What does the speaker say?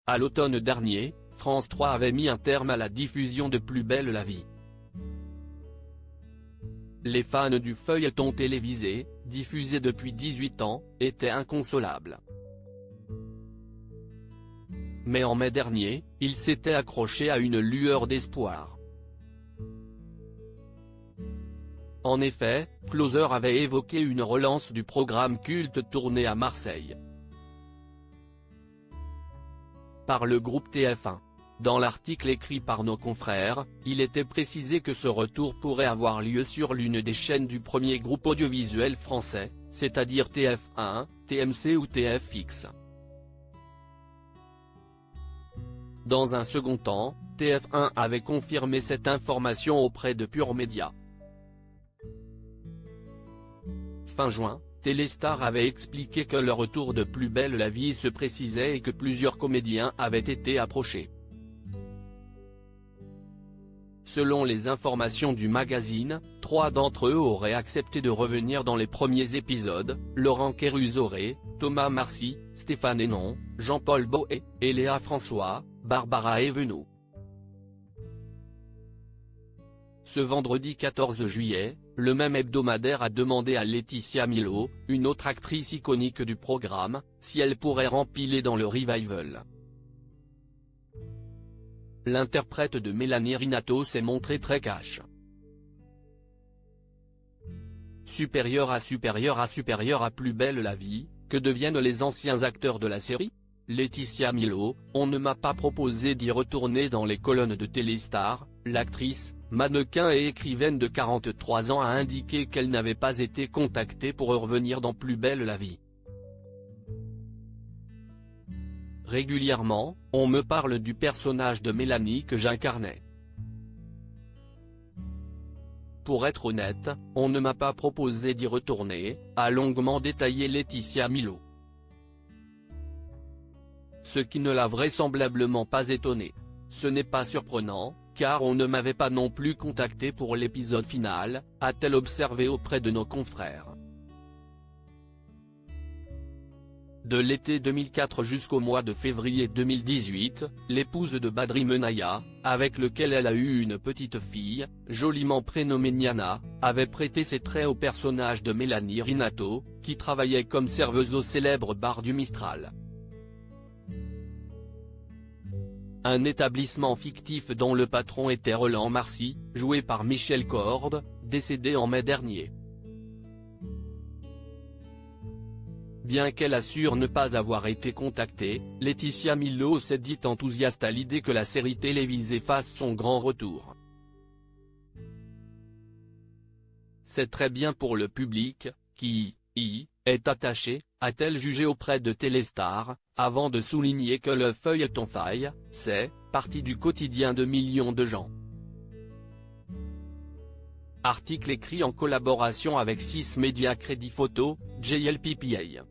À l'automne dernier, France 3 avait mis un terme à la diffusion de Plus belle la vie. Les fans du feuilleton télévisé, diffusé depuis 18 ans, étaient inconsolables. Mais en mai dernier, ils s'étaient accrochés à une lueur d'espoir. En effet, Closer avait évoqué une relance du programme culte tourné à Marseille par le groupe TF1. Dans l'article écrit par nos confrères, il était précisé que ce retour pourrait avoir lieu sur l'une des chaînes du premier groupe audiovisuel français, c'est-à-dire TF1, TMC ou TFX. Dans un second temps, TF1 avait confirmé cette information auprès de Pure Média. Fin juin, Téléstar avait expliqué que le retour de Plus belle la vie se précisait et que plusieurs comédiens avaient été approchés. Selon les informations du magazine, 3 d'entre eux auraient accepté de revenir dans les premiers épisodes: Laurent Kéruzoré, Thomas Marcy, Stéphane Hénon, Jean-Paul Boët, et Léa François, Barbara Evenou. Ce vendredi 14 juillet, le même hebdomadaire a demandé à Laetitia Milo, une autre actrice iconique du programme, si elle pourrait rempiler dans le revival. L'interprète de Mélanie Rinato s'est montrée très cash. Supérieur à Plus belle la vie, que deviennent les anciens acteurs de la série? Laetitia Milo: on ne m'a pas proposé d'y retourner dans les colonnes de Téléstar. L'actrice, mannequin et écrivaine de 43 ans a indiqué qu'elle n'avait pas été contactée pour revenir dans Plus belle la vie. Régulièrement, on me parle du personnage de Mélanie que j'incarnais. Pour être honnête, on ne m'a pas proposé d'y retourner, a longuement détaillé Laetitia Milo. Ce qui ne l'a vraisemblablement pas étonnée. Ce n'est pas surprenant, car on ne m'avait pas non plus contacté pour l'épisode final, a-t-elle observé auprès de nos confrères. De l'été 2004 jusqu'au mois de février 2018, l'épouse de Badri Menaya, avec lequel elle a eu une petite fille, joliment prénommée Niana, avait prêté ses traits au personnage de Mélanie Rinato, qui travaillait comme serveuse au célèbre bar du Mistral. Un établissement fictif dont le patron était Roland Marcy, joué par Michel Corde, décédé en mai dernier. Bien qu'elle assure ne pas avoir été contactée, Laetitia Milo s'est dite enthousiaste à l'idée que la série télévisée fasse son grand retour. C'est très bien pour le public, qui y est attaché, a-t-elle jugé auprès de Téléstar, avant de souligner que le feuilleton faille, c'est partie du quotidien de millions de gens. Article écrit en collaboration avec 6 médias Crédit Photo, JLPPA.